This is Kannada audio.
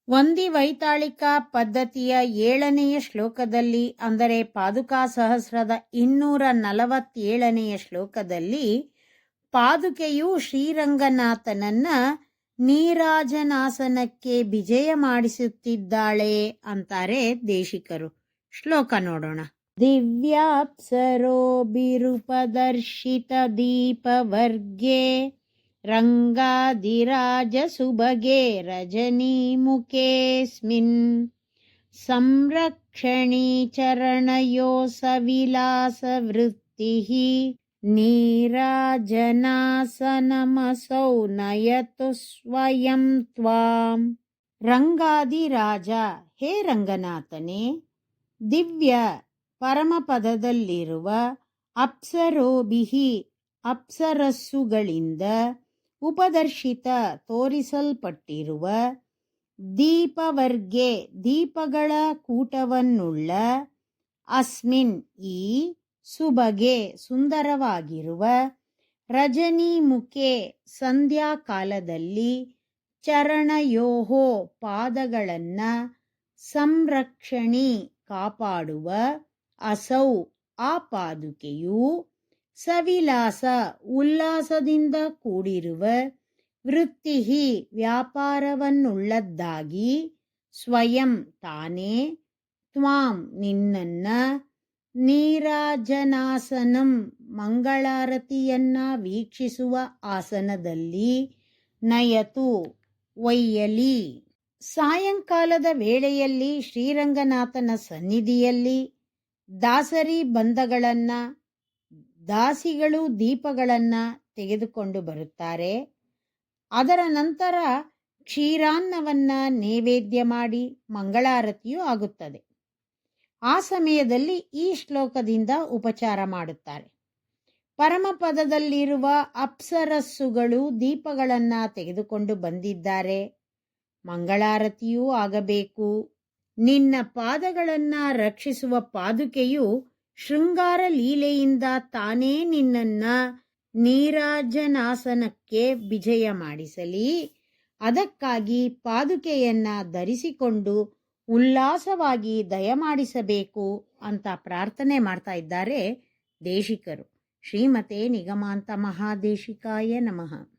ವಂದಿ ವೈತಾಳಿಕ ಪದ್ಧತಿಯ 7ನೆಯ ಶ್ಲೋಕದಲ್ಲಿ, ಅಂದರೆ ಪಾದುಕಾ ಸಹಸ್ರದ 247ನೆಯ ಶ್ಲೋಕದಲ್ಲಿ, ಪಾದುಕೆಯು ಶ್ರೀರಂಗನಾಥನನ್ನ ನೀರಾಜನಾಸನಕ್ಕೆ ವಿಜಯ ಮಾಡಿಸುತ್ತಿದ್ದಾಳೆ ಅಂತಾರೆ ದೇಶಿಕರು. ಶ್ಲೋಕ ನೋಡೋಣ. ದಿವ್ಯಾಪ್ಸರೋಭಿರುಪದರ್ಶಿತ ದೀಪವರ್ಗೆ ರಂಗಾದಿರಾಜಸುಭಗೆ ರಜನೀಮುಖೇಸ್ಮಿನ್ ಸಂರಕ್ಷಣೀ ಚರಣಯೋ ಸವಿಲಾಸವೃತ್ತಿಃ ನೀರಾಜನಾಸನಮಸೌ ನಯತು ಸ್ವಯಂ ತ್ವಾಂ. ರಂಗಾದಿರಾಜ, ಹೇ ರಂಗನಾಥನೇ, ದಿವ್ಯ ಪರಮಪದದಲ್ಲಿರುವ ಅಪ್ಸರೋಭಿಹಿ, ಅಪ್ಸರಸ್ಸುಗಳಿಂದ ಉಪದರ್ಶಿತ ತೋರಿಸಲ್ಪಟ್ಟಿರುವ ದೀಪವರ್ಗೆ, ದೀಪಗಳ ಕೂಟವನ್ನುಳ್ಳ ಅಸ್ಮಿನ್, ಈ ಸುಬಗೆ ಸುಂದರವಾಗಿರುವ ರಜನೀಮುಖೆ ಸಂಧ್ಯಾಕಾಲದಲ್ಲಿ ಚರಣಯೋಹೋ ಪಾದಗಳನ್ನ ಸಂರಕ್ಷಣಿ ಕಾಪಾಡುವ ಅಸೌ ಆ ಪಾದುಕೆಯು ಸವಿಲಾಸ ಉಲ್ಲಾಸದಿಂದ ಕೂಡಿರುವ ವೃತ್ತಿಹಿ ವ್ಯಾಪಾರವನ್ನುಳ್ಳದ್ದಾಗಿ ಸ್ವಯಂ ತಾನೇ ತ್ವಾಂ ನಿನ್ನನ್ನ ನೀರಾಜನಾಸನಂ ಮಂಗಳಾರತಿಯನ್ನ ವೀಕ್ಷಿಸುವ ಆಸನದಲ್ಲಿ ನಯತು ಒಯ್ಯಲಿ. ಸಾಯಂಕಾಲದ ವೇಳೆಯಲ್ಲಿ ಶ್ರೀರಂಗನಾಥನ ಸನ್ನಿಧಿಯಲ್ಲಿ ದಾಸರಿ ಬಂಧಗಳನ್ನ, ದಾಸಿಗಳು ದೀಪಗಳನ್ನ ತೆಗೆದುಕೊಂಡು ಬರುತ್ತಾರೆ. ಅದರ ನಂತರ ಕ್ಷೀರಾನ್ನವನ್ನ ನೈವೇದ್ಯ ಮಾಡಿ ಮಂಗಳಾರತಿಯೂ ಆಗುತ್ತದೆ. ಆ ಸಮಯದಲ್ಲಿ ಈ ಶ್ಲೋಕದಿಂದ ಉಪಚಾರ ಮಾಡುತ್ತಾರೆ. ಪರಮಪದದಲ್ಲಿರುವ ಅಪ್ಸರಸ್ಸುಗಳು ದೀಪಗಳನ್ನ ತೆಗೆದುಕೊಂಡು ಬಂದಿದ್ದಾರೆ, ಮಂಗಳಾರತಿಯೂ ಆಗಬೇಕು. ನಿನ್ನ ಪಾದಗಳನ್ನ ರಕ್ಷಿಸುವ ಪಾದುಕೆಯು ಶೃಂಗಾರ ಲೀಲೆಯಿಂದ ತಾನೇ ನಿನ್ನನ್ನ ನೀರಾಜನಾಸನಕ್ಕೆ ವಿಜಯ ಮಾಡಿಸಲಿ. ಅದಕ್ಕಾಗಿ ಪಾದುಕೆಯನ್ನ ಧರಿಸಿಕೊಂಡು ಉಲ್ಲಾಸವಾಗಿ ದಯಮಾಡಿಸಬೇಕು ಅಂತ ಪ್ರಾರ್ಥನೆ ಮಾಡ್ತಾ ಇದ್ದಾರೆ ದೇಶಿಕರು. ಶ್ರೀಮತೆ ನಿಗಮಾಂತ ಮಹಾದೇಶಿಕಾಯ ನಮಃ.